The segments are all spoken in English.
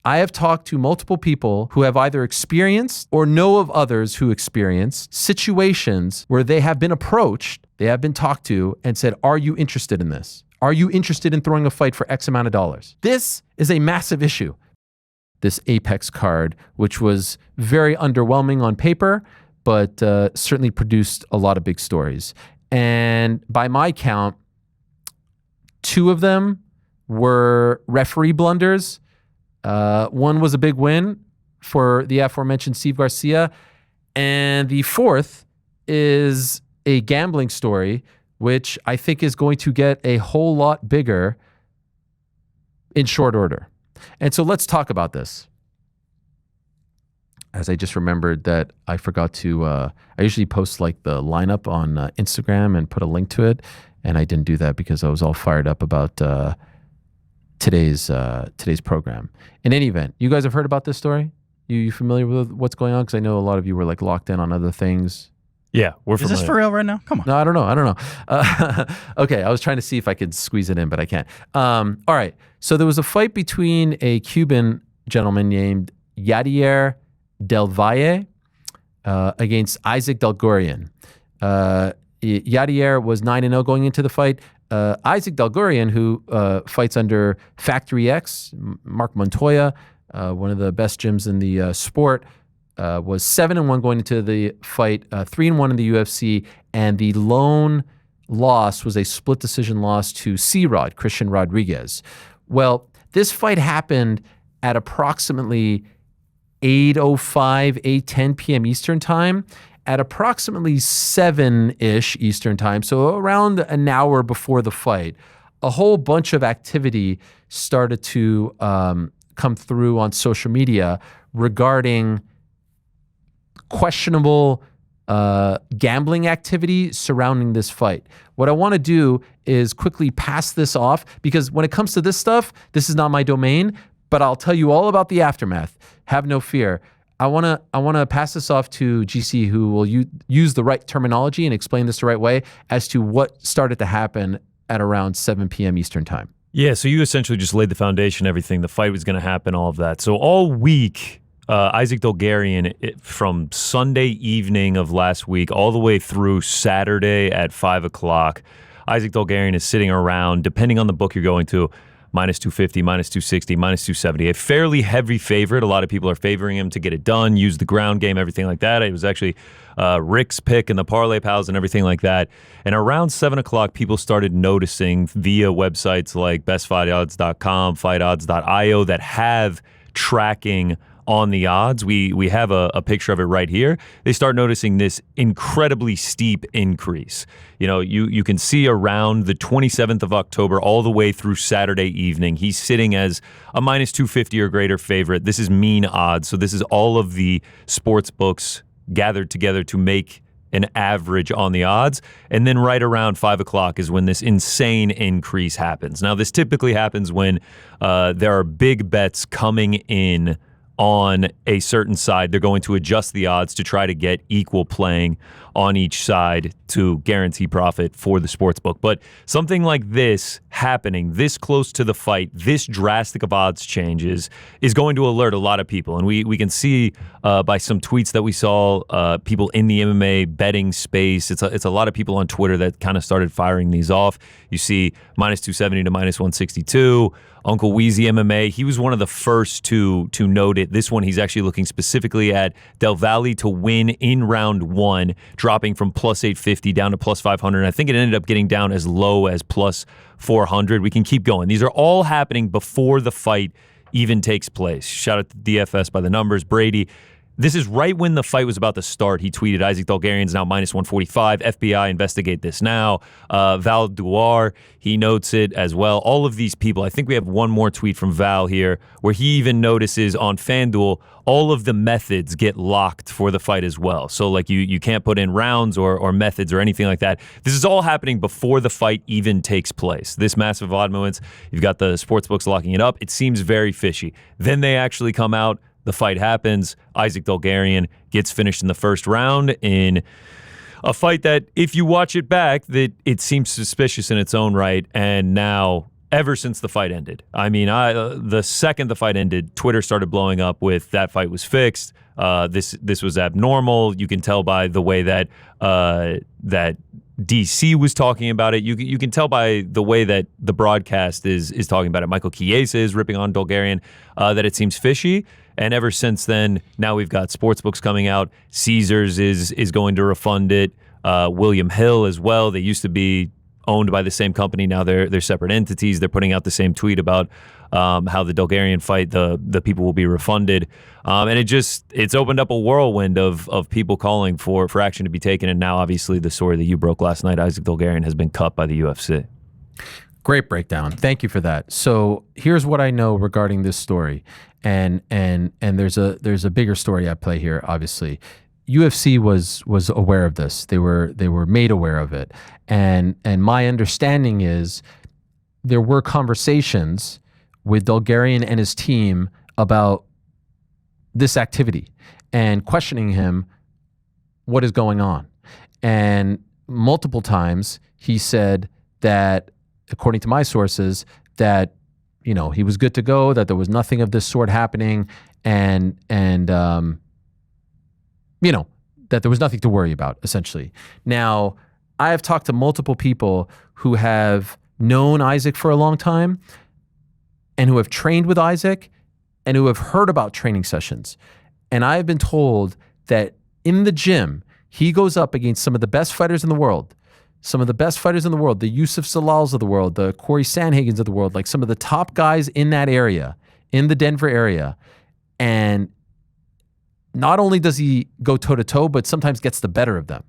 I have talked to multiple people who have either experienced or know of others who experienced situations where they have been approached, they have been talked to and said, are you interested in this? Are you interested in throwing a fight for X amount of dollars? This is a massive issue. This Apex card, which was very underwhelming on paper, but certainly produced a lot of big stories. And by my count, 2 of them were referee blunders. One was a big win for the aforementioned Steve Garcia. And the 4th is a gambling story, which I think is going to get a whole lot bigger in short order. And so let's talk about this. As I just remembered that I forgot to, I usually post like the lineup on Instagram and put a link to it. And I didn't do that because I was all fired up about today's program. In any event, you guys have heard about this story? You familiar with what's going on? Because I know a lot of you were like locked in on other things. Yeah, we're familiar. Is this for real right now? Come on. No, I don't know. Okay, I was trying to see if I could squeeze it in, but I can't. All right, so there was a fight between a Cuban gentleman named Yadier Del Valle against Isaac Dulgarian. Yadier was 9-0 going into the fight. Isaac Dulgarian, who fights under Factory X, Mark Montoya, one of the best gyms in the sport, was 7-1 going into the fight, 3-1 in the UFC, and the lone loss was a split decision loss to C-Rod, Christian Rodriguez. Well, this fight happened at approximately 8:05, 8:10 p.m. Eastern time, at approximately 7-ish Eastern time, so around an hour before the fight. A whole bunch of activity started to come through on social media regarding questionable gambling activity surrounding this fight. What I want to do is quickly pass this off, because when it comes to this stuff, this is not my domain, but I'll tell you all about the aftermath. Have no fear. I want to pass this off to GC, who will use the right terminology and explain this the right way as to what started to happen at around 7 p.m. Eastern time. Yeah, so you essentially just laid the foundation, everything, the fight was going to happen, all of that. So all week, Isaac Dulgarian, from Sunday evening of last week all the way through Saturday at 5 o'clock, Isaac Dulgarian is sitting around, depending on the book you're going to, minus 250, minus 260, minus 270. A fairly heavy favorite. A lot of people are favoring him to get it done, use the ground game, everything like that. It was actually Rick's pick and the Parlay Pals and everything like that. And around 7 o'clock, people started noticing via websites like bestfightodds.com, fightodds.io that have tracking on the odds. We have a picture of it right here. They start noticing this incredibly steep increase. You know, you can see around the 27th of October all the way through Saturday evening, he's sitting as a minus 250 or greater favorite. This is mean odds. So this is all of the sports books gathered together to make an average on the odds. And then right around 5 o'clock is when this insane increase happens. Now, this typically happens when there are big bets coming in on a certain side. They're going to adjust the odds to try to get equal playing on each side to guarantee profit for the sportsbook. But something like this happening this close to the fight, this drastic of odds changes, is going to alert a lot of people. And we can see by some tweets that we saw, people in the MMA betting space, it's a lot of people on Twitter that kind of started firing these off. You see minus 270 to minus 162. Uncle Weezy MMA, he was one of the first to note it. This one, he's actually looking specifically at Del Valle to win in round 1, dropping from plus 850 down to plus 500. And I think it ended up getting down as low as plus 400. We can keep going. These are all happening before the fight even takes place. Shout out to DFS by the numbers. Brady. This is right when the fight was about to start. He tweeted, Isaac Dulgarian's now minus 145. FBI, investigate this now. Val Duar, he notes it as well. All of these people, I think we have one more tweet from Val here, where he even notices on FanDuel, all of the methods get locked for the fight as well. So like you can't put in rounds or methods or anything like that. This is all happening before the fight even takes place. This massive odd moments, you've got the sportsbooks locking it up. It seems very fishy. Then they actually come out. The fight happens. Isaac Dulgarian gets finished in the first round in a fight that, if you watch it back, that it seems suspicious in its own right. And now ever since the fight ended. I mean, the second the fight ended, Twitter started blowing up with that fight was fixed. This was abnormal. You can tell by the way that that DC was talking about it. You can tell by the way that the broadcast is talking about it. Michael Chiesa is ripping on Dulgarian that it seems fishy. And ever since then, now we've got sportsbooks coming out. Caesars is going to refund it. William Hill as well. They used to be owned by the same company. Now they're separate entities. They're putting out the same tweet about how the Dulgarian fight, the people will be refunded. And it's opened up a whirlwind of people calling for action to be taken. And now, obviously, the story that you broke last night, Isaac Dulgarian has been cut by the UFC. Great breakdown. Thank you for that. So here's what I know regarding this story. And there's a bigger story at play here, obviously. UFC was aware of this. They were made aware of it. And my understanding is there were conversations with Dulgarian and his team about this activity and questioning him what is going on. And multiple times he said that, according to my sources, that he was good to go, that there was nothing of this sort happening, and that there was nothing to worry about, essentially. Now, I have talked to multiple people who have known Isaac for a long time and who have trained with Isaac and who have heard about training sessions. And I have been told that in the gym, he goes up against some of the best fighters in the world. The Yusuf Salals of the world, the Corey Sandhagens of the world, like some of the top guys in that area, in the Denver area. And not only does he go toe-to-toe, but sometimes gets the better of them.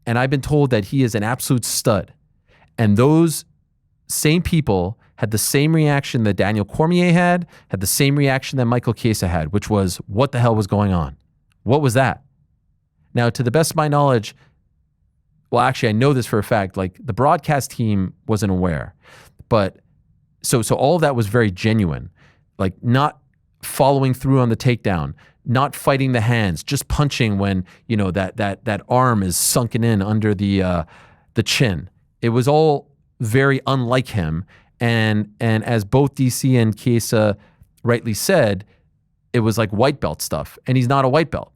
And I've been told that he is an absolute stud. And those same people had the same reaction that Daniel Cormier had the same reaction that Michael Chiesa had, which was, what the hell was going on? What was that? Now, to the best of my knowledge, well, actually, I know this for a fact, like the broadcast team wasn't aware. But so all of that was very genuine, like not following through on the takedown, not fighting the hands, just punching when, that arm is sunken in under the chin. It was all very unlike him. And as both DC and Chiesa rightly said, it was like white belt stuff. And he's not a white belt.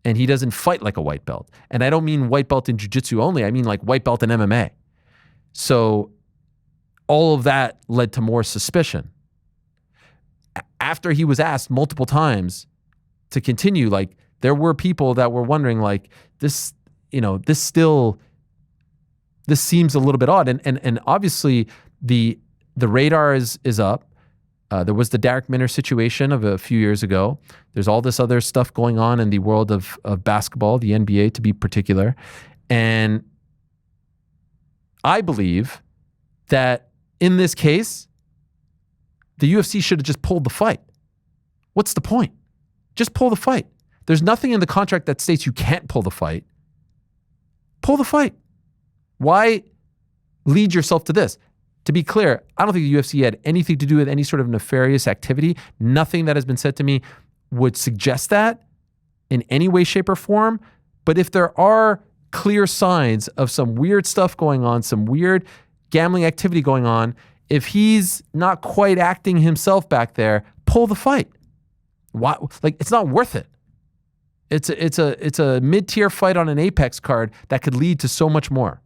And he doesn't fight like a white belt. And I don't mean white belt in jiu-jitsu only. I mean like white belt in MMA. So all of that led to more suspicion. After he was asked multiple times to continue, like there were people that were wondering like this seems a little bit odd. And obviously the radar is up. There was the Derek Minner situation of a few years ago. There's all this other stuff going on in the world of basketball, the NBA to be particular. And I believe that in this case, the UFC should have just pulled the fight. What's the point? Just pull the fight. There's nothing in the contract that states you can't pull the fight. Pull the fight. Why lead yourself to this? To be clear, I don't think the UFC had anything to do with any sort of nefarious activity. Nothing that has been said to me would suggest that in any way, shape, or form. But if there are clear signs of some weird stuff going on, some weird gambling activity going on, if he's not quite acting himself back there, pull the fight. Why? Like, it's not worth it. It's a mid-tier fight on an Apex card that could lead to so much more.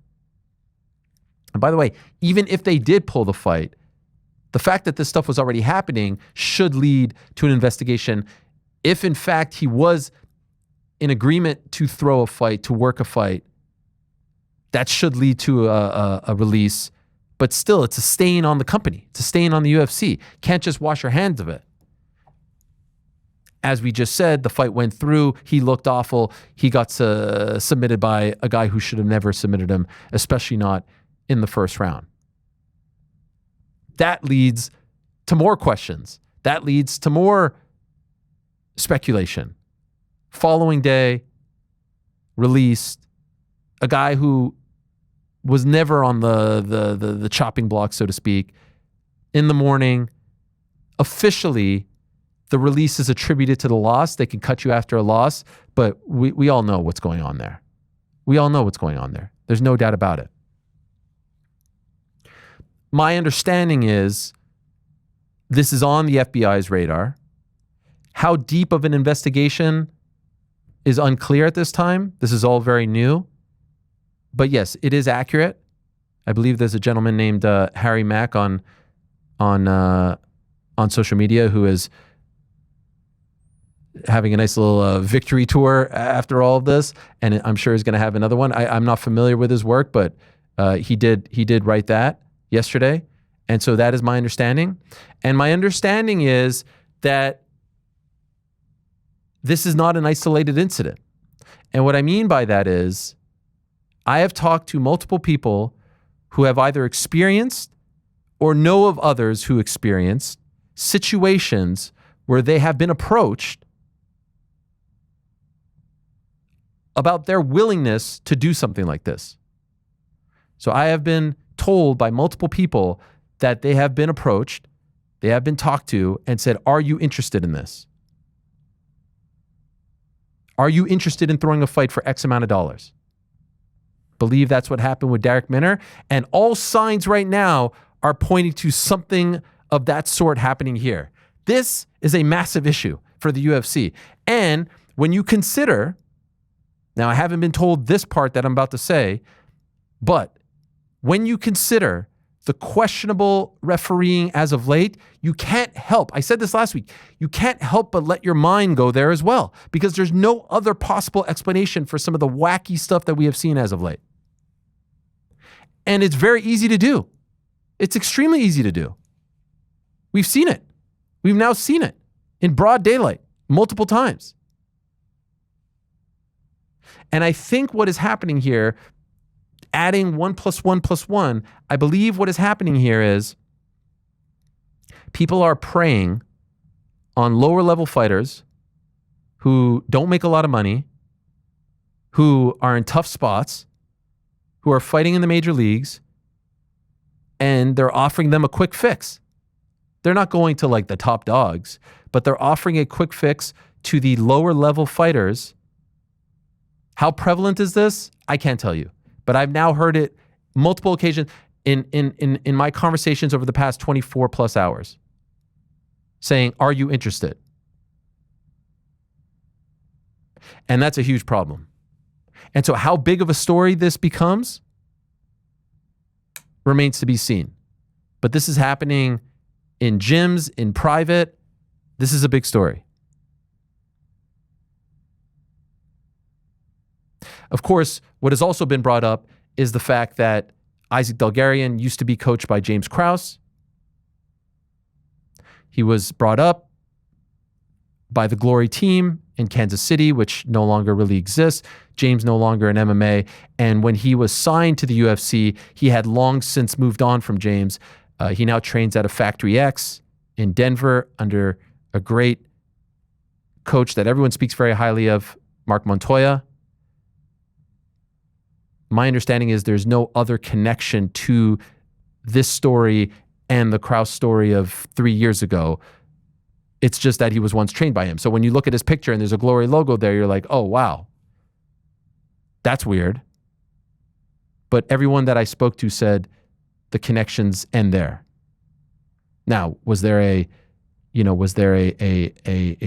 And by the way, even if they did pull the fight, the fact that this stuff was already happening should lead to an investigation. If in fact he was in agreement to throw a fight, to work a fight, that should lead to a release. But still, it's a stain on the company. It's a stain on the UFC. Can't just wash your hands of it. As we just said, the fight went through. He looked awful. He got submitted by a guy who should have never submitted him, especially not in the first round. That leads to more questions. That leads to more speculation. Following day, released, a guy who was never on the chopping block, so to speak. In the morning, officially, the release is attributed to the loss. They can cut you after a loss, but we all know what's going on there. We all know what's going on there. There's no doubt about it. my understanding is this is on the FBI's radar. How deep of an investigation is unclear at this time. This is all very new. But yes, it is accurate. I believe there's a gentleman named Harry Mack on social media who is having a nice little victory tour after all of this, and I'm sure he's going to have another one. I'm not familiar with his work, but he did write that yesterday, and so that is my understanding. And my understanding is that this is not an isolated incident. And what I mean by that is I have talked to multiple people who have either experienced or know of others who experienced situations where they have been approached about their willingness to do something like this. So I have been told by multiple people that they have been approached, they have been talked to and said, are you interested in this? Are you interested in throwing a fight for X amount of dollars? Believe that's what happened with Darrick Minner. And all signs right now are pointing to something of that sort happening here. This is a massive issue for the UFC. And when you consider, now I haven't been told this part that I'm about to say, but when you consider the questionable refereeing as of late, you can't help, I said this last week, you can't help but let your mind go there as well, because there's no other possible explanation for some of the wacky stuff that we have seen as of late. And it's very easy to do. It's extremely easy to do. We've seen it. We've now seen it in broad daylight multiple times. And I think what is happening here, adding 1 + 1 + 1, I believe what is happening here is people are preying on lower level fighters who don't make a lot of money, who are in tough spots, who are fighting in the major leagues, and they're offering them a quick fix. They're not going to like the top dogs, but they're offering a quick fix to the lower level fighters. How prevalent is this? I can't tell you, but I've now heard it multiple occasions in my conversations over the past 24 plus hours saying, are you interested? And that's a huge problem. And so how big of a story this becomes remains to be seen. But this is happening in gyms, in private. This is a big story. Of course, what has also been brought up is the fact that Isaac Dulgarian used to be coached by James Krause. He was brought up by the Glory team in Kansas City, which no longer really exists. James no longer in MMA. And when he was signed to the UFC, he had long since moved on from James. He now trains at a Factory X in Denver under a great coach that everyone speaks very highly of, Mark Montoya. My understanding is there's no other connection to this story and the Krause story of 3 years ago. It's just that he was once trained by him. So when you look at his picture and there's a Glory logo there, you're like, oh, wow, that's weird. But everyone that I spoke to said the connections end there. Now, was there a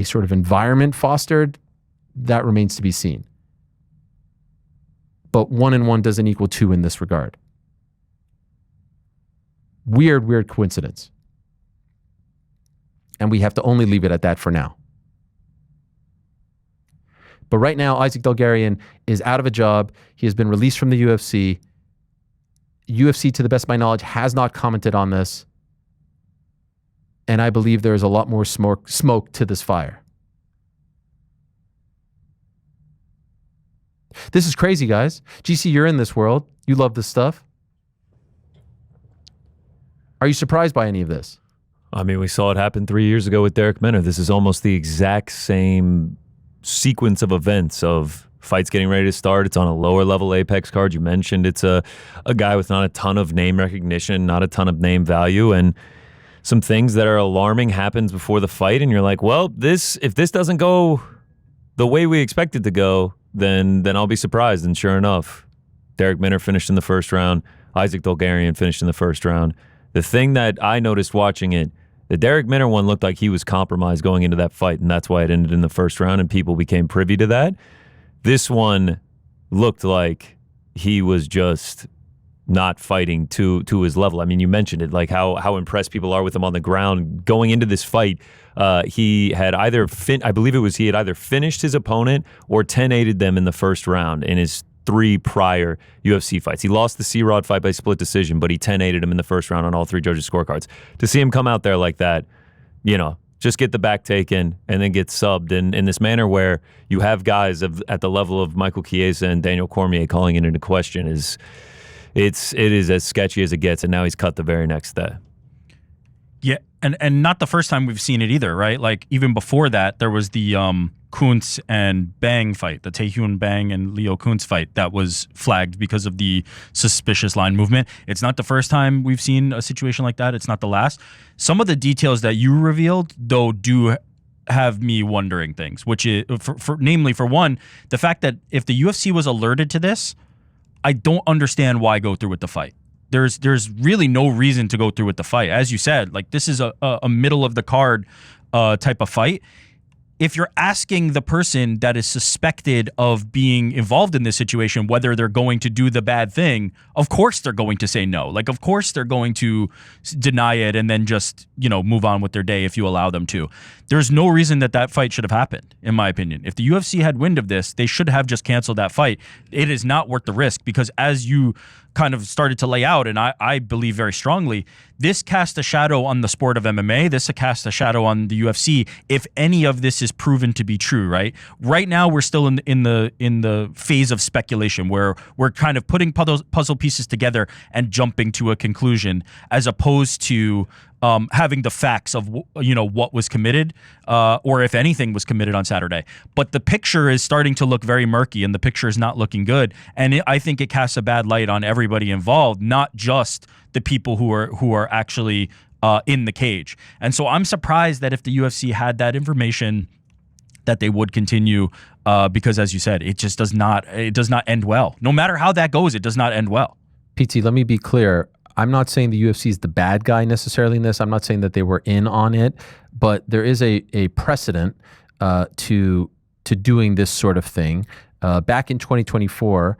sort of environment fostered? That remains to be seen. But 1 and 1 doesn't equal 2 in this regard. Weird coincidence. And we have to only leave it at that for now. But right now, Isaac Dulgarian is out of a job. He has been released from the UFC. UFC, to the best of my knowledge, has not commented on this. And I believe there is a lot more smoke to this fire. This is crazy, guys. GC, you're in this world. You love this stuff. Are you surprised by any of this? I mean, we saw it happen 3 years ago with Darrick Minner. This is almost the exact same sequence of events of fights getting ready to start. It's on a lower level Apex card. You mentioned it's a guy with not a ton of name recognition, not a ton of name value, and some things that are alarming happens before the fight. And you're like, well, if this doesn't go the way we expect it to go, then I'll be surprised. And sure enough, Darrick Minner finished in the first round. Isaac Dulgarian finished in the first round. The thing that I noticed watching it, the Derek Minner one looked like he was compromised going into that fight, and that's why it ended in the first round, and people became privy to that. This one looked like he was just not fighting to his level. I mean, you mentioned it, like how impressed people are with him on the ground. Going into this fight, he had either he had either finished his opponent or 10-8'd them in the first round in his 3 prior UFC fights. He lost the C-Rod fight by split decision, but he 10-8'd him in the first round on all 3 judges' scorecards. To see him come out there like that, just get the back taken and then get subbed in this manner where you have guys at the level of Michael Chiesa and Daniel Cormier calling it into question it is as sketchy as it gets, and now he's cut the very next day. Yeah, and not the first time we've seen it either, right? Like, even before that, there was the Kuntz and Bang fight, the Taehyun Bang and Leo Kuntz fight that was flagged because of the suspicious line movement. It's not the first time we've seen a situation like that. It's not the last. Some of the details that you revealed, though, do have me wondering things, which is, namely, for one, the fact that if the UFC was alerted to this, I don't understand why go through with the fight. There's really no reason to go through with the fight. As you said, like, this is a middle of the card type of fight. If you're asking the person that is suspected of being involved in this situation whether they're going to do the bad thing, of course they're going to say no. Like, of course they're going to deny it and then just, move on with their day if you allow them to. There's no reason that fight should have happened, in my opinion. If the UFC had wind of this, they should have just canceled that fight. It is not worth the risk because, as you kind of started to lay out, and I believe very strongly, this cast a shadow on the sport of MMA. This cast a shadow on the UFC. If any of this is proven to be true, right? Right now, we're still in the phase of speculation where we're kind of putting puzzle pieces together and jumping to a conclusion, as opposed to having the facts of what was committed, or if anything was committed on Saturday. But the picture is starting to look very murky, and the picture is not looking good. And I think it casts a bad light on everybody involved, not just the people who are actually in the cage. And so I'm surprised that if the UFC had that information, that they would continue, because, as you said, it just does not end well. No matter how that goes, it does not end well. PT, let me be clear. I'm not saying the UFC is the bad guy necessarily in this. I'm not saying that they were in on it, but there is a precedent to doing this sort of thing. Back in 2024,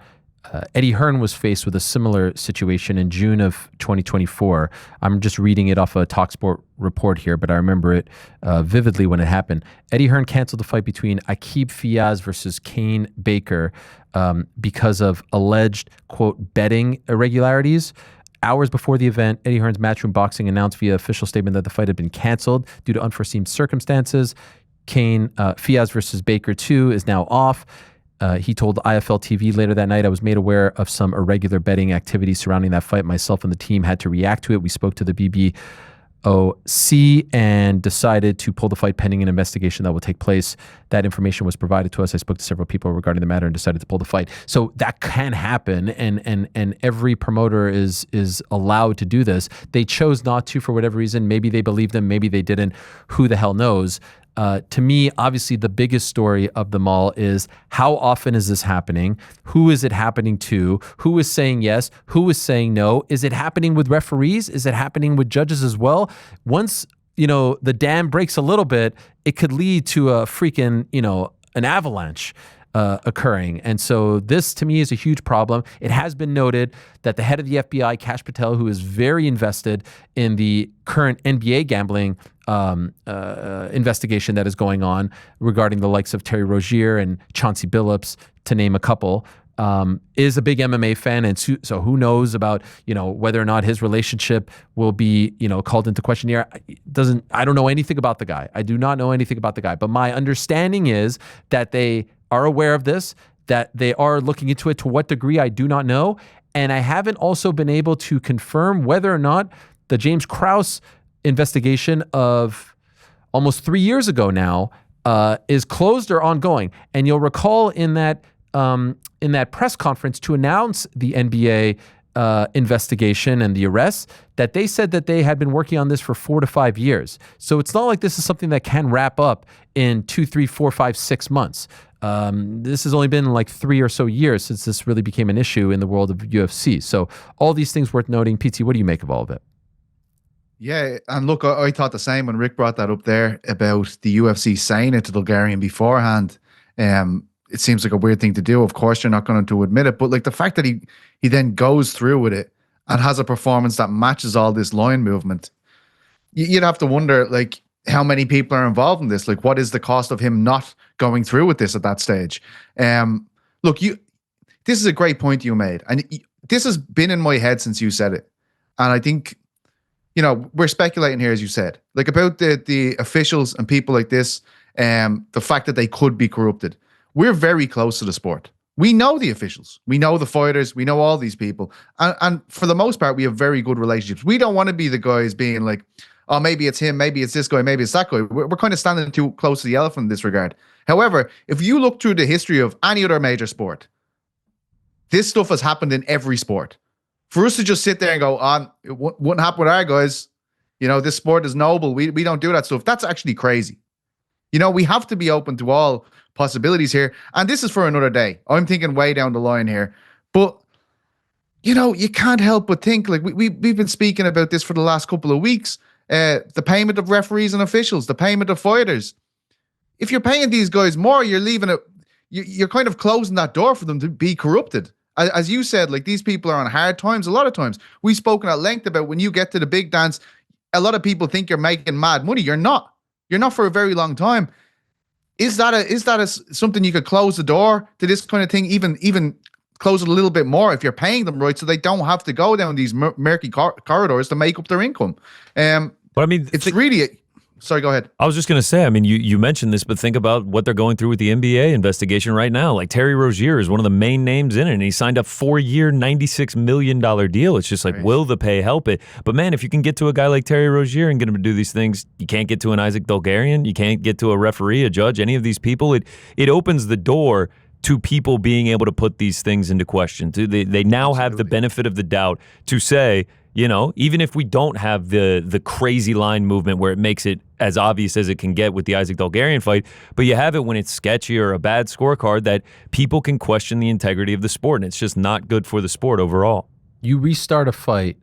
Eddie Hearn was faced with a similar situation in June of 2024. I'm just reading it off a TalkSport report here, but I remember it vividly when it happened. Eddie Hearn canceled the fight between Aqib Fiaz versus Kane Baker because of alleged, quote, betting irregularities. Hours before the event, Eddie Hearn's Matchroom Boxing announced via official statement that the fight had been canceled due to unforeseen circumstances. Fiaz versus Baker 2 is now off. He told IFL TV later that night, "I was made aware of some irregular betting activity surrounding that fight. Myself and the team had to react to it. We spoke to the BBOC and decided to pull the fight pending an investigation that will take place. That information was provided to us. I spoke to several people regarding the matter and decided to pull the fight." So that can happen, and every promoter is allowed to do this. They chose not to for whatever reason. Maybe they believed them, maybe they didn't. Who the hell knows? To me, obviously, the biggest story of them all is how often is this happening? Who is it happening to? Who is saying yes? Who is saying no? Is it happening with referees? Is it happening with judges as well? Once, the dam breaks a little bit, it could lead to a freaking, an avalanche occurring. And so this, to me, is a huge problem. It has been noted that the head of the FBI, Kash Patel, who is very invested in the current NBA gambling investigation that is going on regarding the likes of Terry Rozier and Chauncey Billups, to name a couple, is a big MMA fan. And so who knows about, whether or not his relationship will be, called into question here. I don't know anything about the guy. I do not know anything about the guy. But my understanding is that they are aware of this, that they are looking into it. To what degree, I do not know. And I haven't also been able to confirm whether or not the James Krause investigation of almost 3 years ago now is closed or ongoing. And you'll recall in that press conference to announce the NBA investigation and the arrest, that they said that they had been working on this for 4 to 5 years. So it's not like this is something that can wrap up in 2, 3, 4, 5, 6 months. This has only been like 3 or so years since this really became an issue in the world of UFC. So all these things worth noting. PT, what do you make of all of it? Yeah, and look, I thought the same when Rick brought that up there about the UFC saying it to Dulgarian beforehand. It seems like a weird thing to do. Of course, you're not going to admit it, but like the fact that he then goes through with it and has a performance that matches all this line movement, you'd have to wonder like how many people are involved in this. Like, what is the cost of him not going through with this at that stage? Look, this is a great point you made, and this has been in my head since you said it, and I think, you know, we're speculating here, as you said, like about the officials and people like this, the fact that they could be corrupted. We're very close to the sport. We know the officials, we know the fighters, we know all these people, and for the most part, we have very good relationships. We don't want to be the guys being like, oh, maybe it's him, maybe it's this guy, maybe it's that guy. We're kind of standing too close to the elephant in this regard. However, if you look through the history of any other major sport, this stuff has happened in every sport. For us to just sit there and go, it wouldn't happen with our guys. You know, this sport is noble. We don't do that stuff. That's actually crazy. You know, we have to be open to all possibilities here. And this is for another day. I'm thinking way down the line here. But, you know, you can't help but think, like, we've been speaking about this for the last couple of weeks. The payment of referees and officials, the payment of fighters. If you're paying these guys more, you're leaving it, you're kind of closing that door for them to be corrupted. As you said, like, these people are on hard times a lot of times. We've spoken at length about when you get to the big dance, a lot of people think you're making mad money. You're not. You're not for a very long time. Is that something you could close the door to this kind of thing, even close it a little bit more if you're paying them right, so they don't have to go down these murky corridors to make up their income? But I mean, it's really. Sorry, go ahead. I was just going to say, I mean, you mentioned this, but think about what they're going through with the NBA investigation right now. Like, Terry Rozier is one of the main names in it, and he signed a 4-year, $96 million deal. It's just like, right. Will the pay help it? But man, if you can get to a guy like Terry Rozier and get him to do these things, you can't get to an Isaac Dulgarian, you can't get to a referee, a judge, any of these people. It opens the door to people being able to put these things into question. They now have the benefit of the doubt to say, you know, even if we don't have the crazy line movement where it makes it as obvious as it can get with the Isaac Dulgarian fight, but you have it when it's sketchy or a bad scorecard that people can question the integrity of the sport, and it's just not good for the sport overall. You restart a fight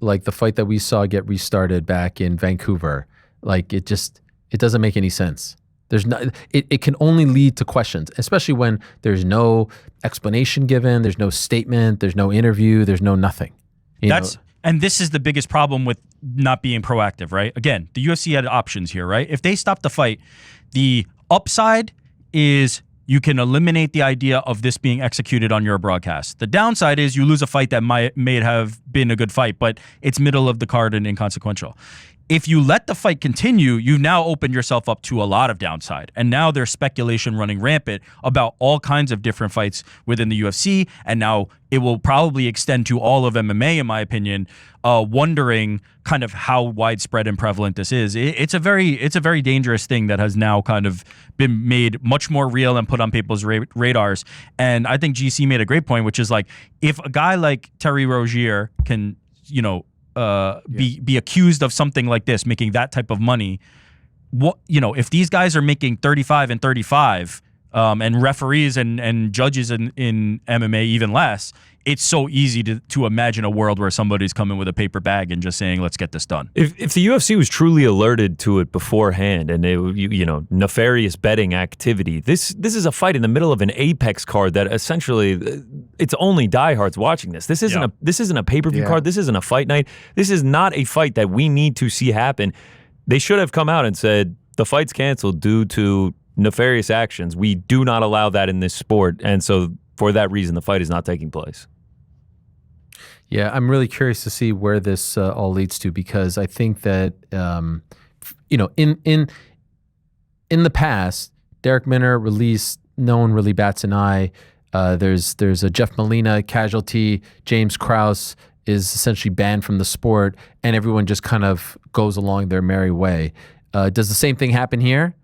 like the fight that we saw get restarted back in Vancouver. Like, it doesn't make any sense. There's no, it can only lead to questions, especially when there's no explanation given, there's no statement, there's no interview, there's no nothing. And this is the biggest problem with not being proactive, right? Again, the UFC had options here, right? If they stop the fight, the upside is you can eliminate the idea of this being executed on your broadcast. The downside is you lose a fight that may have been a good fight, but it's middle of the card and inconsequential. If you let the fight continue, you now open yourself up to a lot of downside. And now there's speculation running rampant about all kinds of different fights within the UFC. And now it will probably extend to all of MMA, in my opinion, wondering kind of how widespread and prevalent this is. It's a very dangerous thing that has now kind of been made much more real and put on people's radars. And I think GC made a great point, which is like, if a guy like Terry Rozier can, you know, be accused of something like this, making that type of money, what, you know, if these guys are making 35 and 35, and referees and judges in MMA even less, it's so easy to imagine a world where somebody's coming with a paper bag and just saying, let's get this done. If the UFC was truly alerted to it beforehand and nefarious betting activity, this is a fight in the middle of an Apex card that essentially it's only diehards watching this. This isn't a pay-per-view card. This isn't a fight night. This is not a fight that we need to see happen. They should have come out and said the fight's canceled due to nefarious actions. We do not allow that in this sport, and so for that reason, the fight is not taking place. Yeah, I'm really curious to see where this all leads to, because I think that in the past, Derek Minner released, no one really bats an eye. There's a Jeff Molina casualty. James Krause is essentially banned from the sport, and everyone just kind of goes along their merry way. Does the same thing happen here?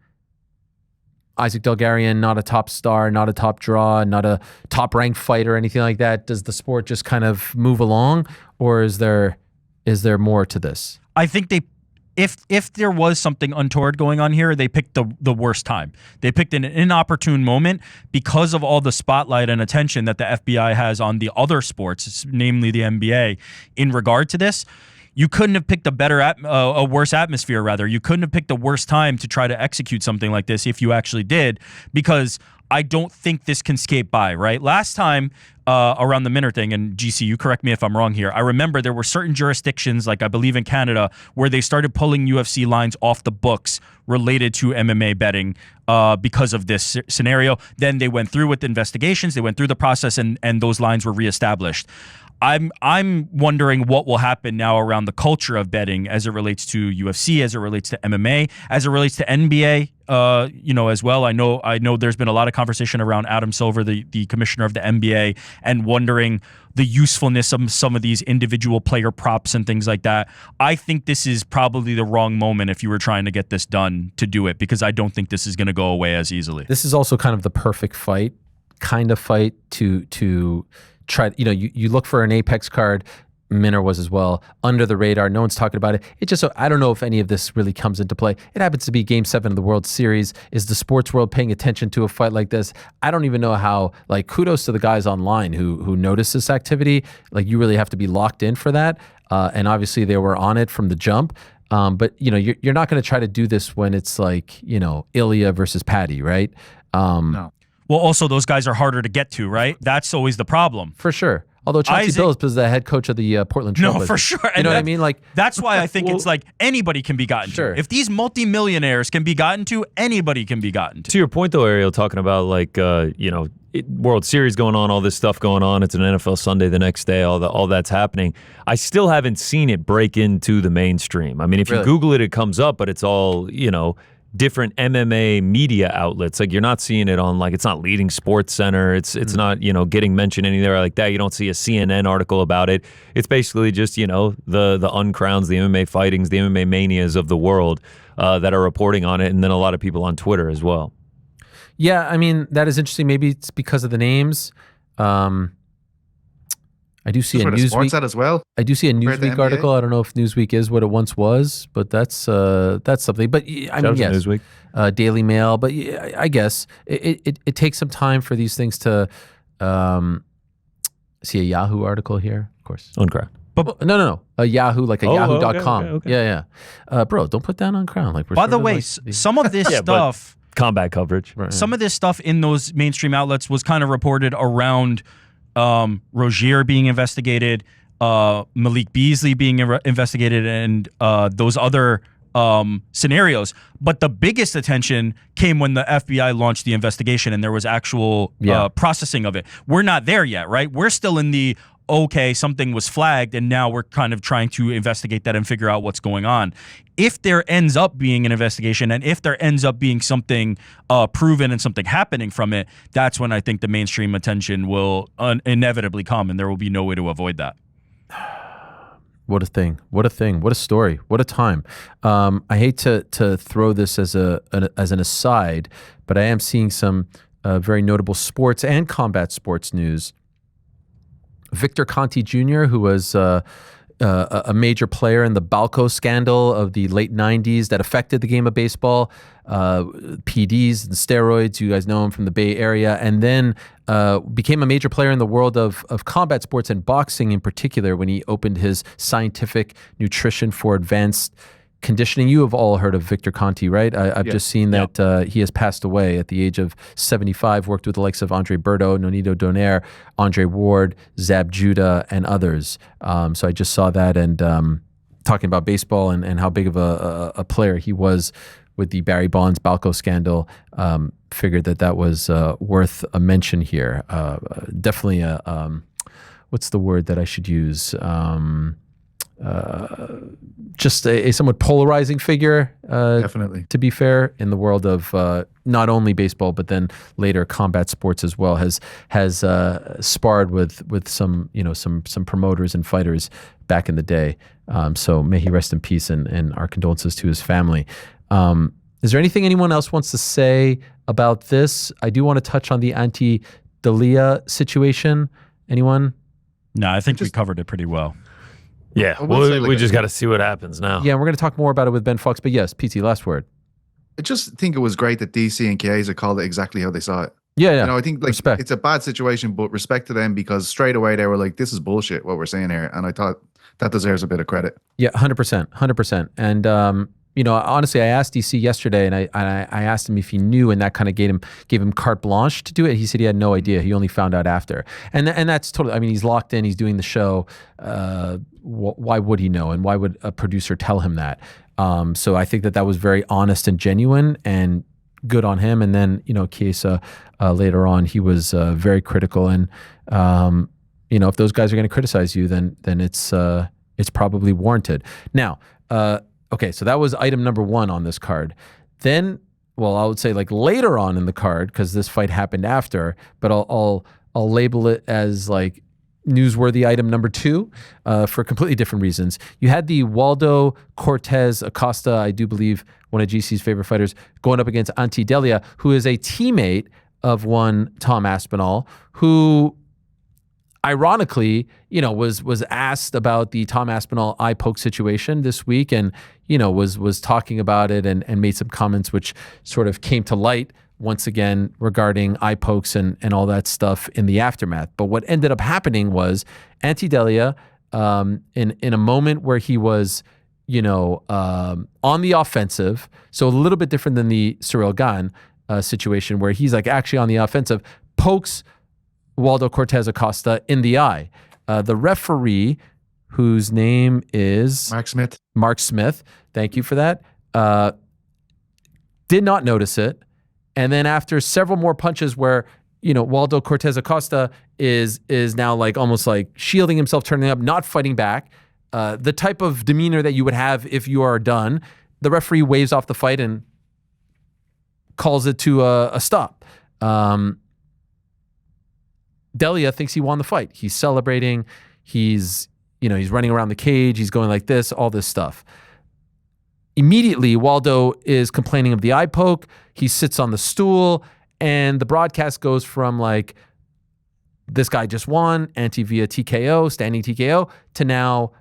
Isaac Dulgarian, not a top star, not a top draw, not a top-ranked fighter or anything like that. Does the sport just kind of move along, or is there more to this? I think if there was something untoward going on here, they picked the worst time. They picked an inopportune moment because of all the spotlight and attention that the FBI has on the other sports, namely the NBA, in regard to this. you couldn't have picked a worse atmosphere, rather. You couldn't have picked a worse time to try to execute something like this if you actually did, because I don't think this can skate by, right? Last time around the Minner thing, and GC, you correct me if I'm wrong here, I remember there were certain jurisdictions, like I believe in Canada, where they started pulling UFC lines off the books related to MMA betting because of this scenario. Then they went through with investigations, they went through the process, and those lines were reestablished. I'm wondering what will happen now around the culture of betting as it relates to UFC, as it relates to MMA, as it relates to NBA, as well. I know there's been a lot of conversation around Adam Silver, the commissioner of the NBA, and wondering the usefulness of some of these individual player props and things like that. I think this is probably the wrong moment if you were trying to get this done to do it, because I don't think this is going to go away as easily. This is also kind of the perfect fight to try, you look for an apex card. Minner was as well, under the radar. No one's talking about it. I don't know if any of this really comes into play. It happens to be Game 7 of the World Series. Is the sports world paying attention to a fight like this? I don't even know how. Like, kudos to the guys online who notice this activity. Like, you really have to be locked in for that. And obviously they were on it from the jump. But you're not going to try to do this when it's like, Ilya versus Patty, right? No. Well, also those guys are harder to get to, right? That's always the problem. For sure. Although Chauncey Billups is the head coach of the Portland Trail Blazers. No, for sure. You know what I mean? Like, that's why I think it's like anybody can be gotten sure. to. If these multimillionaires can be gotten to, anybody can be gotten to. To your point, though, Ariel, talking about like World Series going on, all this stuff going on. It's an NFL Sunday the next day. All that's happening. I still haven't seen it break into the mainstream. I mean, if you Google it, it comes up, but it's all different MMA media outlets. Like, you're not seeing it on, like, it's not leading Sports Center. It's not, getting mentioned anywhere like that. You don't see a CNN article about it. It's basically just, the uncrowns, the MMA fightings, the MMA manias of the world that are reporting on it. And then a lot of people on Twitter as well. Yeah, I mean, that is interesting. Maybe it's because of the names. I do see a Newsweek as well. I do see a Newsweek article. I don't know if Newsweek is what it once was, but that's something. But I mean, yes, Newsweek. Daily Mail. But I guess it takes some time for these things to. See a Yahoo article here, of course. Uncrown. But no, a Yahoo, like a Yahoo.com. Okay. Yeah. Bro, don't put down Uncrown. Like, by the way, some of this stuff, combat coverage. Right. Some of this stuff in those mainstream outlets was kind of reported around. Rozier being investigated, Malik Beasley being investigated, and those other scenarios. But the biggest attention came when the FBI launched the investigation and there was actual processing of it. We're not there yet, right? We're still in the, okay, something was flagged and now we're kind of trying to investigate that and figure out what's going on. If there ends up being an investigation and if there ends up being something proven and something happening from it, that's when I think the mainstream attention will inevitably come, and there will be no way to avoid that. What a thing. What a thing. What a story. What a time. I hate to throw this as an aside, but I am seeing some very notable sports and combat sports news. Victor Conti Jr., who was a major player in the Balco scandal of the late 90s that affected the game of baseball, PDs and steroids, you guys know him from the Bay Area, and then became a major player in the world of combat sports and boxing in particular when he opened his Scientific Nutrition for Advanced Conditioning. You have all heard of Victor Conti, right? I've just seen that he has passed away at the age of 75, worked with the likes of Andre Berto, Nonito Donaire, Andre Ward, Zab Judah, and others. So I just saw that, and talking about baseball and how big of a player he was with the Barry Bonds Balco scandal, figured that was worth a mention here. Definitely what's the word that I should use? Just a somewhat polarizing figure, definitely. To be fair, in the world of not only baseball but then later combat sports as well, has sparred with some some promoters and fighters back in the day. So may he rest in peace, and our condolences to his family. Is there anything anyone else wants to say about this? I do want to touch on the Dalia situation. Anyone? No, I think we covered it pretty well. Yeah, we just got to see what happens now. Yeah, we're going to talk more about it with Ben Fox. But yes, PT, last word. I just think it was great that DC and Chiesa called it exactly how they saw it. Yeah. I think respect. It's a bad situation, but respect to them, because straight away they were like, "This is bullshit what we're saying here," and I thought that deserves a bit of credit. Yeah, 100%, 100%. And honestly, I asked DC yesterday, and I asked him if he knew, and that kind of gave him carte blanche to do it. He said he had no idea. He only found out after, and that's totally. I mean, he's locked in. He's doing the show. Why would he know? And why would a producer tell him that? So I think that was very honest and genuine, and good on him. And then Chiesa later on, he was very critical, and if those guys are going to criticize you, then it's probably warranted. Now. Okay, so that was item number 1 on this card. Then, well, I would say like later on in the card, because this fight happened after, but I'll label it as like newsworthy item number 2 for completely different reasons. You had the Waldo Cortez Acosta, I do believe one of GC's favorite fighters, going up against Ante Delia, who is a teammate of one Tom Aspinall, who ironically, was asked about the Tom Aspinall eye poke situation this week, and was talking about it and made some comments which sort of came to light once again regarding eye pokes and all that stuff in the aftermath. But what ended up happening was Ante Delia, in a moment where he was, on the offensive, so a little bit different than the Cyril Gane situation where he's like actually on the offensive, pokes Waldo Cortez Acosta in the eye. The referee, whose name is Mark Smith, thank you for that, did not notice it. And then after several more punches where, Waldo Cortez Acosta is now like almost like shielding himself, turning up, not fighting back, the type of demeanor that you would have if you are done, the referee waves off the fight and calls it to a stop. Delia thinks he won the fight. He's celebrating. He's running around the cage. He's going like this, all this stuff. Immediately, Waldo is complaining of the eye poke. He sits on the stool, and the broadcast goes from like, this guy just won, Ante via TKO, standing TKO, to now,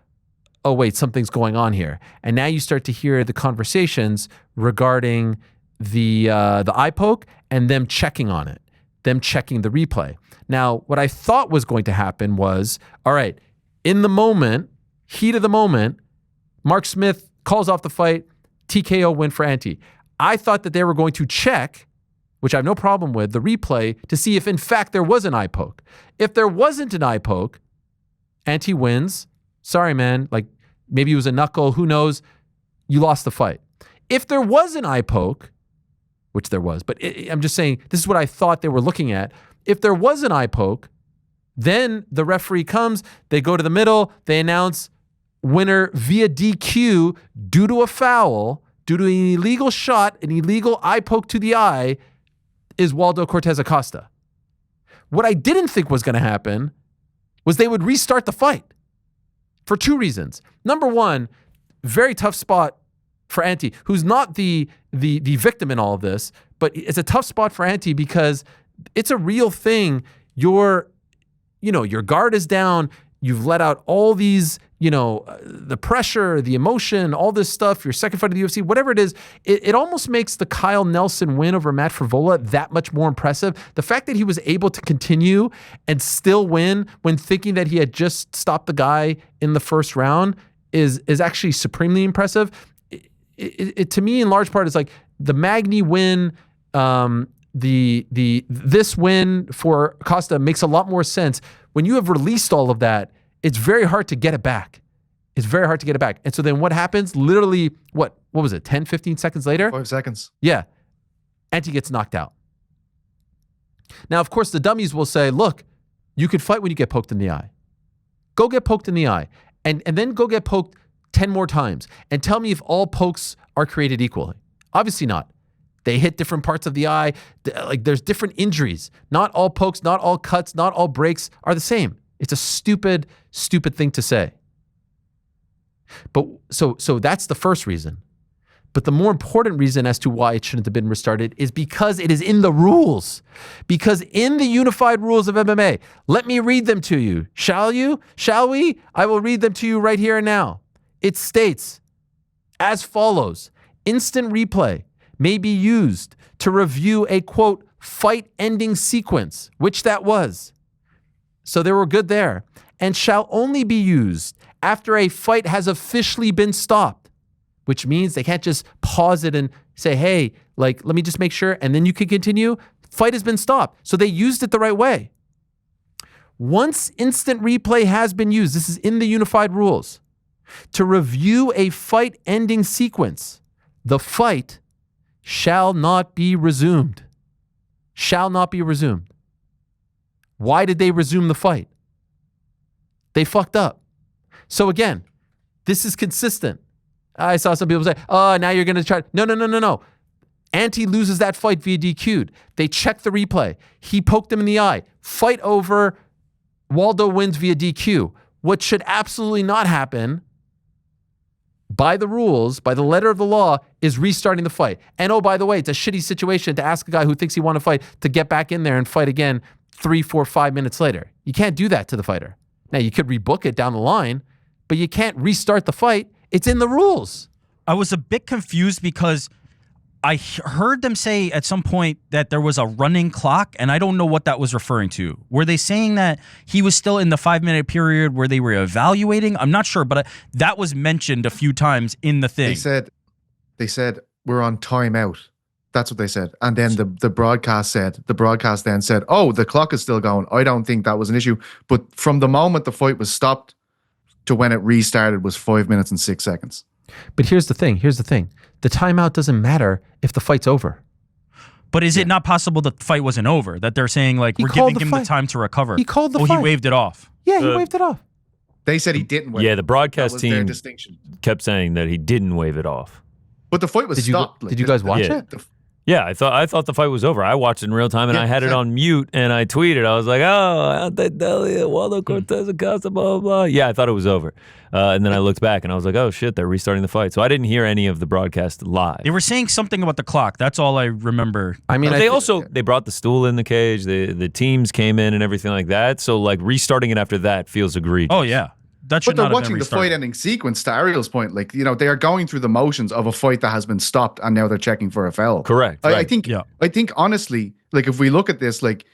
oh wait, something's going on here. And now you start to hear the conversations regarding the eye poke and them checking on it, them checking the replay. Now, what I thought was going to happen was, all right, in the moment, heat of the moment, Mark Smith calls off the fight, TKO win for Ante. I thought that they were going to check, which I have no problem with, the replay to see if in fact there was an eye poke. If there wasn't an eye poke, Ante wins. Sorry, man. Like maybe it was a knuckle. Who knows? You lost the fight. If there was an eye poke, which there was, but I'm just saying this is what I thought they were looking at. If there was an eye poke, then the referee comes, they go to the middle, they announce winner via DQ due to a foul, due to an illegal shot, an illegal eye poke to the eye, is Waldo Cortez Acosta. What I didn't think was going to happen was they would restart the fight for 2 reasons. Number 1, very tough spot for Ante, who's not the victim in all of this, but it's a tough spot for Ante because it's a real thing. Your guard is down. You've let out all these, the pressure, the emotion, all this stuff, your second fight of the UFC, whatever it is, it almost makes the Kyle Nelson win over Matt Frevola that much more impressive. The fact that he was able to continue and still win when thinking that he had just stopped the guy in the first round is actually supremely impressive. It to me, in large part, is like the Magny win, this win for Costa makes a lot more sense. When you have released all of that, it's very hard to get it back. It's very hard to get it back. And so then what happens? Literally, what was it, 10, 15 seconds later? 5 seconds. Yeah. Ante gets knocked out. Now, of course, the dummies will say, look, you can fight when you get poked in the eye. Go get poked in the eye. And then go get poked 10 more times. And tell me if all pokes are created equally. Obviously not. They hit different parts of the eye. Like there's different injuries. Not all pokes, not all cuts, not all breaks are the same. It's a stupid, stupid thing to say. But so that's the first reason. But the more important reason as to why it shouldn't have been restarted is because it is in the rules. Because in the unified rules of MMA, let me read them to you. Shall you? Shall we? I will read them to you right here and now. It states as follows: instant replay may be used to review a, quote, fight-ending sequence, which that was. So they were good there. And shall only be used after a fight has officially been stopped, which means they can't just pause it and say, hey, like, let me just make sure, and then you can continue. Fight has been stopped. So they used it the right way. Once instant replay has been used, this is in the unified rules, to review a fight-ending sequence, the fight shall not be resumed. Shall not be resumed. Why did they resume the fight? They fucked up. So again, this is consistent. I saw some people say, oh, now you're going to try. No. Ante loses that fight via DQ'd. They check the replay. He poked him in the eye. Fight over. Waldo wins via DQ. What should absolutely not happen by the rules, by the letter of the law, is restarting the fight. And oh, by the way, it's a shitty situation to ask a guy who thinks he won a fight to get back in there and fight again 3, 4, 5 minutes later. You can't do that to the fighter. Now, you could rebook it down the line, but you can't restart the fight. It's in the rules. I was a bit confused because I heard them say at some point that there was a running clock, and I don't know what that was referring to. Were they saying that he was still in the 5-minute period where they were evaluating? I'm not sure, but that was mentioned a few times in the thing. They said we're on timeout. That's what they said. And then the broadcast then said, oh, the clock is still going. I don't think that was an issue. But from the moment the fight was stopped to when it restarted was 5 minutes and 6 seconds. But here's the thing. The timeout doesn't matter if the fight's over. But is it not possible that the fight wasn't over? That they're saying, like, we're giving him the time to recover? He called the fight. He waved it off. Yeah, he waved it off. They said he didn't wave it. Yeah, the broadcast That was their team distinction. kept saying that he didn't wave it off. But the fight was stopped. Did you guys watch it? Yeah, I thought the fight was over. I watched it in real time, and I had it on mute, and I tweeted. I was like, oh, Ante Delia, Waldo Cortez, Acosta, blah, blah, blah. Yeah, I thought it was over. And then I looked back, and I was like, oh, shit, they're restarting the fight. So I didn't hear any of the broadcast live. They were saying something about the clock. That's all I remember. I mean, they brought the stool in the cage. The teams came in and everything like that. So, like, restarting it after that feels egregious. Oh, yeah. That should But they're not have watching been the restarted. fight ending sequence, to Ariel's point. Like, you know, they are going through the motions of a fight that has been stopped and now they're checking for a foul. Correct. I right. think honestly, like, if we look at this, like,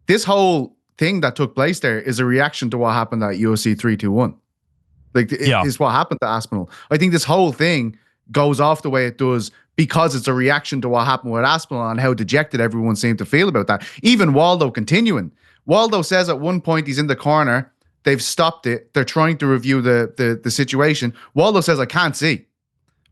this whole thing that took place there is a reaction to what happened at UFC 321. Like, it is what happened to Aspinall. I think this whole thing goes off the way it does because it's a reaction to what happened with Aspinall and how dejected everyone seemed to feel about that. Even Waldo continuing. Waldo says at one point he's in the corner. They've stopped it. They're trying to review the situation. Waldo says, I can't see.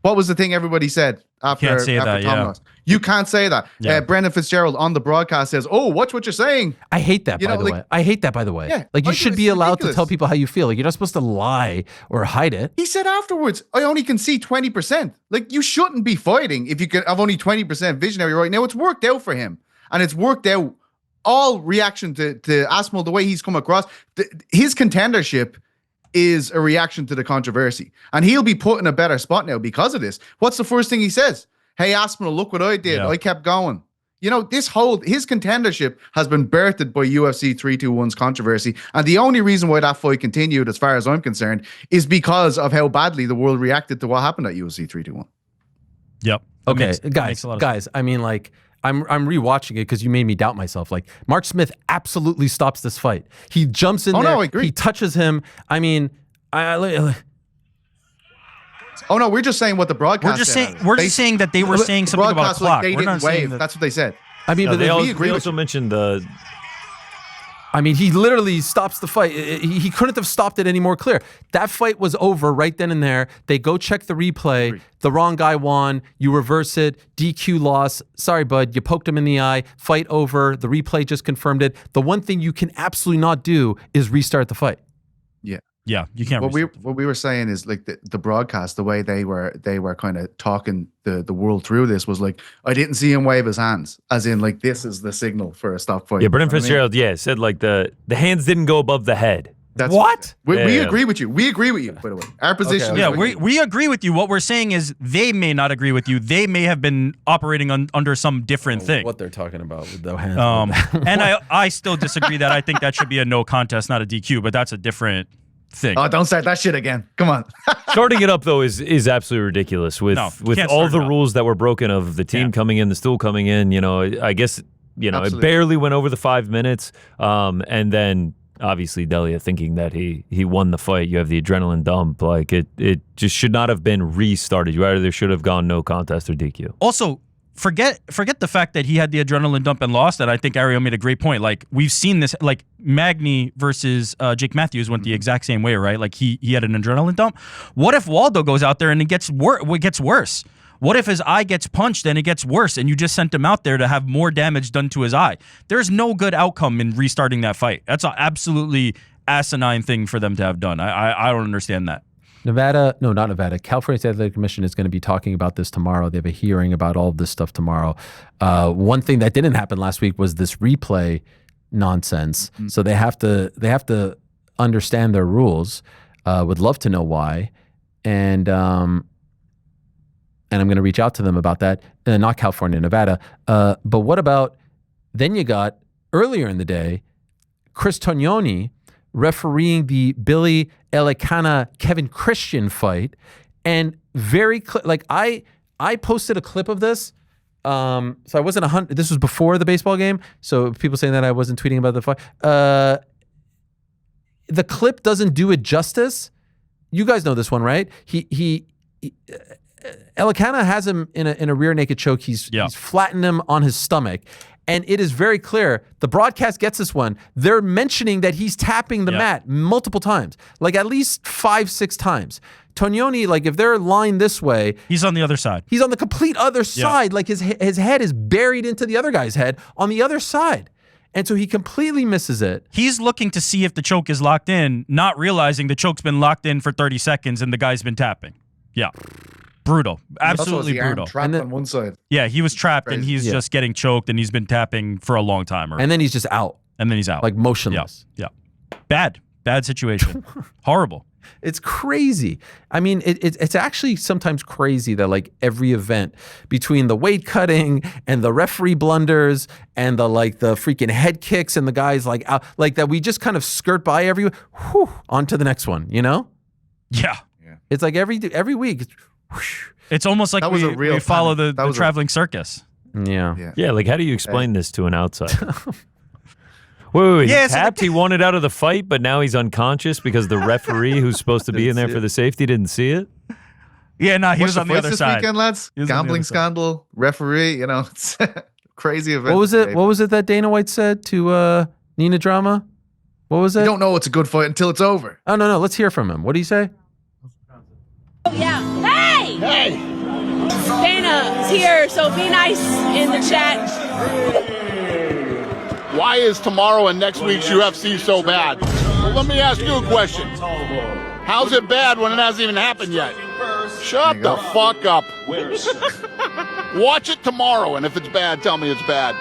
What was the thing everybody said after Tom lost? You can't say that. Yeah. Brendan Fitzgerald on the broadcast says, oh, watch what you're saying. I hate that, by the way. I hate that, by the way. Yeah, like, you I should think be it's allowed ridiculous. to tell people how you feel. Like, you're not supposed to lie or hide it. He said afterwards, I only can see 20%. Like, you shouldn't be fighting if you can have only 20% visionary right now. It's worked out for him. And it's worked out all reaction to Aspinall, the way he's come across. His contendership is a reaction to the controversy. And he'll be put in a better spot now because of this. What's the first thing he says? Hey, Aspinall, look what I did. Yeah. I kept going. You know, his contendership has been birthed by UFC 321's controversy. And the only reason why that fight continued, as far as I'm concerned, is because of how badly the world reacted to what happened at UFC 321. Yep. Okay, Makes a lot of guys, I mean, like, I'm rewatching it because you made me doubt myself. Like, Mark Smith absolutely stops this fight. He jumps in there. No, I agree. He touches him. I mean, Oh no, we're just saying what the broadcast We're just saying that they were saying something about a broadcast, like, clock. they We're not didn't saying wave. that. That's what they said. I mean, No, but they agree with also you. mentioned the. I mean, he literally stops the fight. He couldn't have stopped it any more clear. That fight was over right then and there. They go check the replay. Agreed. The wrong guy won. You reverse it. DQ loss. Sorry, bud. You poked him in the eye. Fight over. The replay just confirmed it. The one thing you can absolutely not do is restart the fight. Yeah, you can't. What we were saying is, like, the broadcast, the way they were kind of talking the world through this was like, I didn't see him wave his hands, as in, like, this is the signal for a stop fight. Yeah, Brendan You know what I mean? Fitzgerald, said, like, the hands didn't go above the head. That's What? We Yeah. agree with you. We agree with you, by the way. Our position. Okay. Yeah, is with you. we agree with you. What we're saying is they may not agree with you. They may have been operating under some different thing. What they're talking about with the hands. And I still disagree that I think that should be a no contest, not a DQ, but that's a different thing. Oh, don't start that shit again. Come on. Starting it up, though, is absolutely ridiculous with No, you with can't all start the it up. rules that were broken of the team Yeah. coming in, the stool coming in. You know, I guess, you know, Absolutely. it barely went over the 5 minutes. And then obviously Delia thinking that he won the fight. You have the adrenaline dump. Like it just should not have been restarted. You either should have gone no contest or DQ. Also, forget the fact that he had the adrenaline dump and lost. And I think Ariel made a great point. Like, we've seen this, like Magny versus Jake Matthews went the exact same way, right? Like he had an adrenaline dump. What if Waldo goes out there and it gets worse? What if his eye gets punched and it gets worse and you just sent him out there to have more damage done to his eye? There's no good outcome in restarting that fight. That's an absolutely asinine thing for them to have done. I don't understand that. Not Nevada. California State Athletic Commission is going to be talking about this tomorrow. They have a hearing about all of this stuff tomorrow. One thing that didn't happen last week was this replay nonsense. Mm-hmm. So they have to understand their rules. Would love to know why. And I'm going to reach out to them about that. Not California, Nevada. But what about, then you got, earlier in the day, Chris Tognoni refereeing the Billy Elikana Kevin Christian fight. And very, like I posted a clip of this. So I wasn't 100, this was before the baseball game. So people saying that I wasn't tweeting about the fight. The clip doesn't do it justice. You guys know this one, right? He Elikana has him in a rear naked choke. He's flattened him on his stomach. And it is very clear. The broadcast gets this one. They're mentioning that he's tapping the mat multiple times, like at least 5-6 times. Tognoni, like if they're lined this way, he's on the other side. He's on the complete other side. Like his head is buried into the other guy's head on the other side. And so he completely misses it. He's looking to see if the choke is locked in, not realizing the choke's been locked in for 30 seconds and the guy's been tapping. Yeah. Brutal. Absolutely brutal. Trapped on one side. Yeah, he was trapped and he's just getting choked and he's been tapping for a long time. And then he's just out. And then he's out. Like motionless. Yeah. Bad situation. Horrible. It's crazy. I mean, it's actually sometimes crazy that like every event between the weight cutting and the referee blunders and the freaking head kicks and the guys like out, like that we just kind of skirt by on to the next one, you know? Yeah. It's like every week. It's almost like we follow the traveling circus. Yeah, like how do you explain this to an outsider? Wait, he tapped, he wanted out of the fight, but now he's unconscious because the referee who's supposed to be in there for the safety didn't see it? Yeah, no, he was on the other side. Weekend, lads? Gambling scandal, referee, you know, it's crazy event. What was it that Dana White said to Nina Drama? What was it? You don't know it's a good fight until it's over. Oh, no, let's hear from him. What did he say? Oh, yeah. Hey! Dana's here, so be nice in the chat. Why is tomorrow and next week's UFC so bad? Well, let me ask you a question. How's it bad when it hasn't even happened yet? Shut the fuck up. Watch it tomorrow, and if it's bad, tell me it's bad.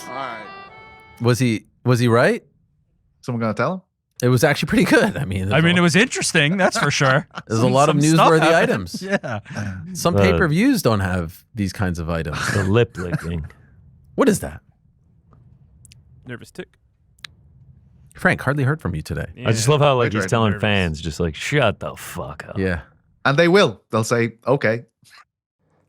All right. Was he right? Someone gonna tell him? It was actually pretty good. I mean, it was interesting. That's for sure. There's a lot of newsworthy items. Yeah. Some pay-per-views don't have these kinds of items. The lip licking. What is that? Nervous tick. Frank, hardly heard from you today. Yeah. I just love how like he's telling fans just like, shut the fuck up. Yeah. And they will. They'll say, okay.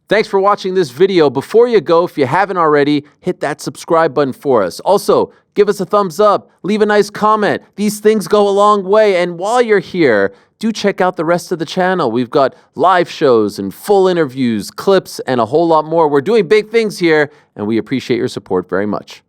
Thanks for watching this video. Before you go, if you haven't already, hit that subscribe button for us. Also, give us a thumbs up, leave a nice comment. These things go a long way. And while you're here, do check out the rest of the channel. We've got live shows and full interviews, clips, and a whole lot more. We're doing big things here, and we appreciate your support very much.